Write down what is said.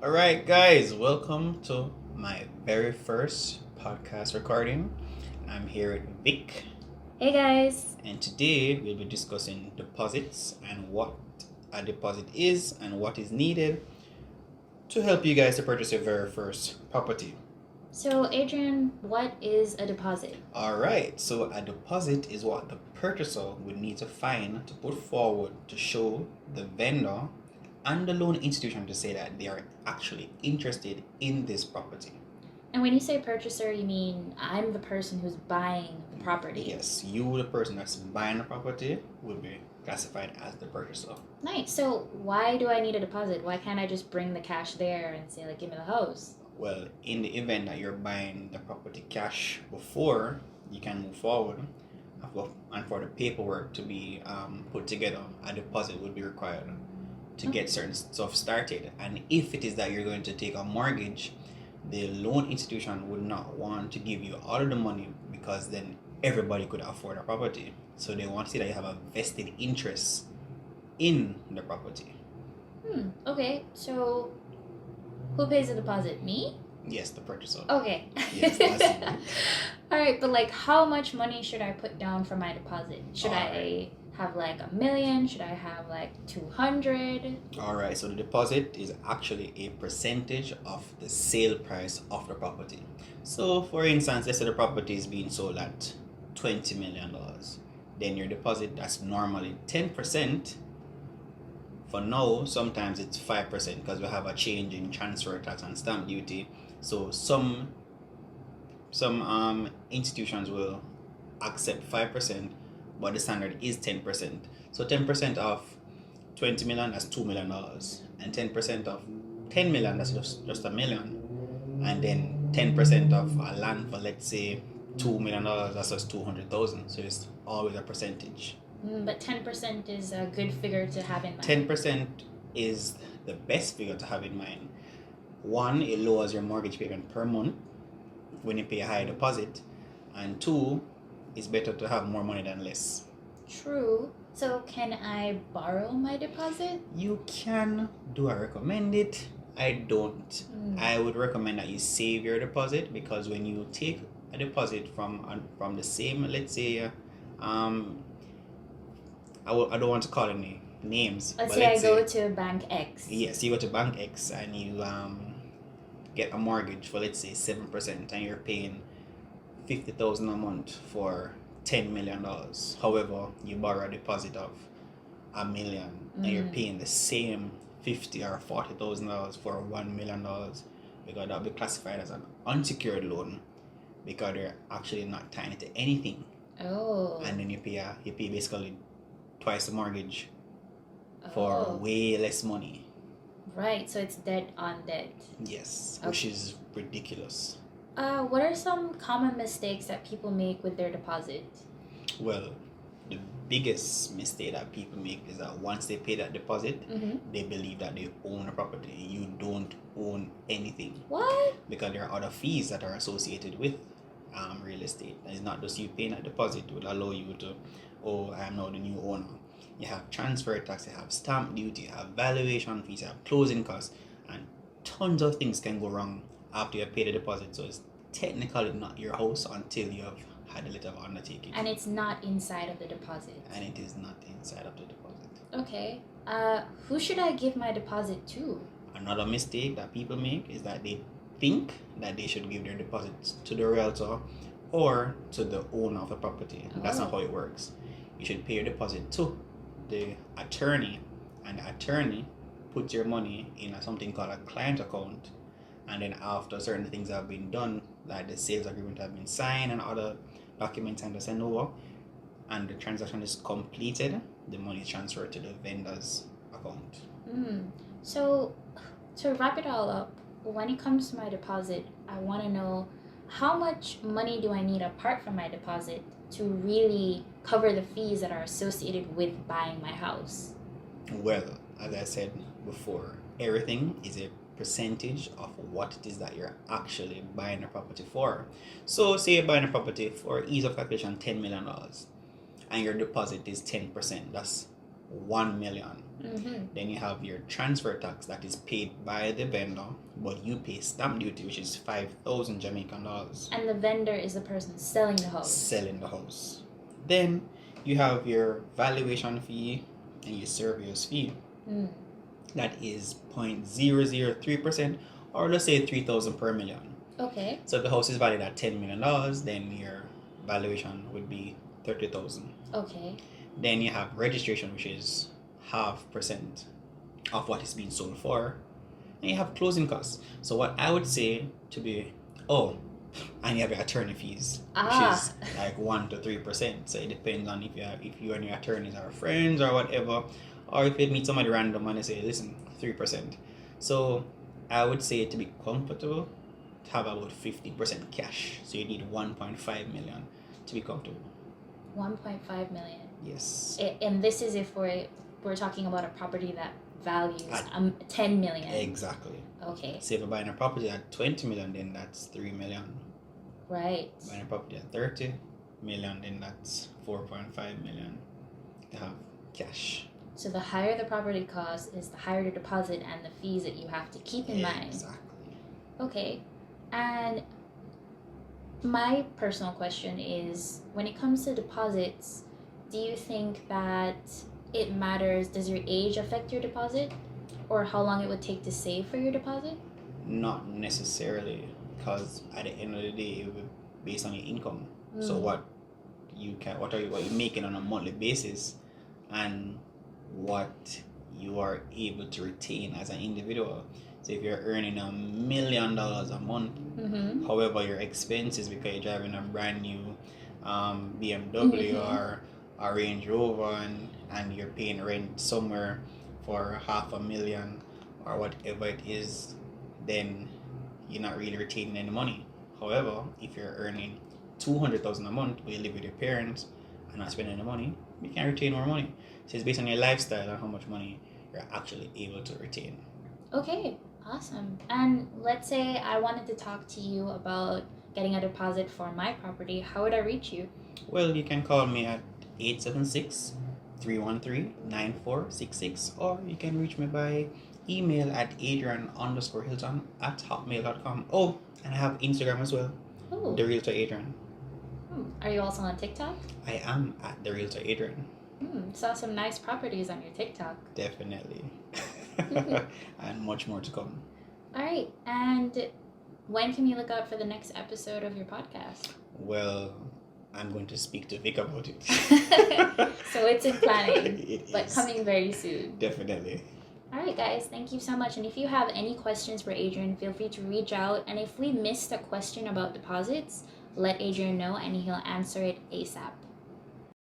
All right, guys, welcome to my very first podcast recording. I'm here with Vic, Hey guys. and today we'll be discussing deposits and what a deposit is and what is needed to help you guys to purchase your very first property. So, Adrian, what is a deposit? All right, so a deposit is what the purchaser would need to find to put forward to show the vendor and the loan institution to say that they are actually interested in this property. And when you say purchaser, you mean I'm the person who's buying the property. Yes, you, the person that's buying the property, will be classified as the purchaser. Nice. So, why do I need a deposit? Why can't I just bring the cash there and say, like, give me the house? Well, in the event that you're buying the property cash before you can move forward, and for the paperwork to be put together, a deposit would be required to get certain stuff started. And if it is that you're going to take a mortgage, the loan institution would not want to give you all of the money because then everybody could afford a property. So they want to see that you have a vested interest in the property. Okay. So, who pays the deposit? Me? Yes, the purchaser. Okay. Yes, that's it. All right, but like, how much money should I put down for my deposit? Should I have like $1 million? Should I have like 200? All right, so the deposit is actually a percentage of the sale price of the property. So, for instance, let's say the property is being sold at $20 million. Then your deposit, that's normally 10%. For now, sometimes it's 5% because we have a change in transfer tax and stamp duty. So some institutions will accept 5%, but the standard is 10%. So 10% of 20 million, that's $2 million, and 10% of 10 million, that's just $1 million, and then 10% of a land for, let's say, $2 million, that's just 200,000. So it's always a percentage. But 10% is a good figure to have in mind. 10% is the best figure to have in mind. One, it lowers your mortgage payment per month when you pay a high deposit, and two, it's better to have more money than less. True. So, can I borrow my deposit? You can. Do I recommend it? I don't. I would recommend that you save your deposit, because when you take a deposit from the same, let's say, I don't want to call any names. Let's say I go to Bank X. Yes, you go to Bank X and you get a mortgage for, let's say, 7%, and you're paying $50,000 a month for $10 million. However, you borrow a deposit of $1 million, and you're paying the same $50,000 or $40,000 for $1 million, because that'll be classified as an unsecured loan, because they're actually not tying it to anything. Oh. And then you pay basically twice the mortgage for way less money. Right, so it's debt on debt. Yes, which is ridiculous. What are some common mistakes that people make with their deposit? Well, the biggest mistake that people make is that once they pay that deposit, they believe that they own a property. You don't own anything. What? Because there are other fees that are associated with real estate. And it's not just you paying that deposit. It will allow you to, I am now the new owner. You have transfer tax, you have stamp duty, you have valuation fees, you have closing costs, and tons of things can go wrong after you have paid the deposit. So it's technically not your house until you have had a letter of undertaking. And it's not inside of the deposit. And it is not inside of the deposit. Okay. Who should I give my deposit to? Another mistake that people make is that they think that they should give their deposits to the realtor or to the owner of the property. That's not how it works. You should pay your deposit to the attorney, and the attorney puts your money in something called a client account, and then after certain things have been done, like the sales agreement have been signed and other documents and sent over, and the transaction is completed, the money is transferred to the vendor's account. So to wrap it all up, when it comes to my deposit, I want to know, how much money do I need apart from my deposit to really cover the fees that are associated with buying my house? Well, as I said before, everything is a percentage of what it is that you're actually buying a property for. So say you're buying a property for ease of calculation $10 million, and your deposit is 10%. That's 1 million. Mm-hmm. Then you have your transfer tax that is paid by the vendor, but you pay stamp duty, which is 5,000 Jamaican dollars. And the vendor is the person selling the house. Selling the house. Then you have your valuation fee and your surveyor's fee. That is 0.003%, or let's say 3,000 per million. Okay. So if the house is valued at $10 million, then your valuation would be 30,000. Okay. Then you have registration, which is 0.5% of what is being sold for. And you have closing costs. So what I would say to be, and you have your attorney fees, which is like 1 to 3%. So it depends on if you and your attorneys are friends or whatever, or if you meet somebody random and they say, listen, 3%. So I would say to be comfortable, to have about 50% cash. So you need 1.5 million to be comfortable. 1.5 million. Yes. And this is if we're talking about a property that values 10 million. Exactly. Okay. So if you're buying a property at 20 million, then that's 3 million. Right. Buying a property at 30 million, then that's 4.5 million to have cash. So the higher the property cost is the higher the deposit and the fees that you have to keep in mind. Exactly. Okay. And my personal question is, when it comes to deposits, do you think that it matters? Does your age affect your deposit, or how long it would take to save for your deposit? Not necessarily, because at the end of the day, it will be based on your income. So what are you making on a monthly basis, and what you are able to retain as an individual. So if you're earning $1 million a month, however your expenses, because you're driving a brand new BMW or a Range Rover, and you're paying rent somewhere for $500,000 or whatever it is, then you're not really retaining any money. However, if you're earning $200,000 a month, but you live with your parents and not spending any money, you can retain more money. So it's based on your lifestyle and how much money you're actually able to retain. Okay, awesome. And let's say I wanted to talk to you about getting a deposit for my property. How would I reach you? Well, you can call me at 876-313-9466, or you can reach me by email at adrian_hilton@hotmail.com. Oh, and I have Instagram as well. Oh. The Realtor Adrian. Are you also on TikTok? I am at the Realtor Adrian. Saw some nice properties on your TikTok. Definitely. And much more to come. All right. And when can we look out for the next episode of your podcast? Well, I'm going to speak to Vic about it. So it's in planning, It but is. coming very soon. Definitely. All right, guys. Thank you so much. And if you have any questions for Adrian, feel free to reach out. And if we missed a question about deposits, let Adrian know and he'll answer it ASAP.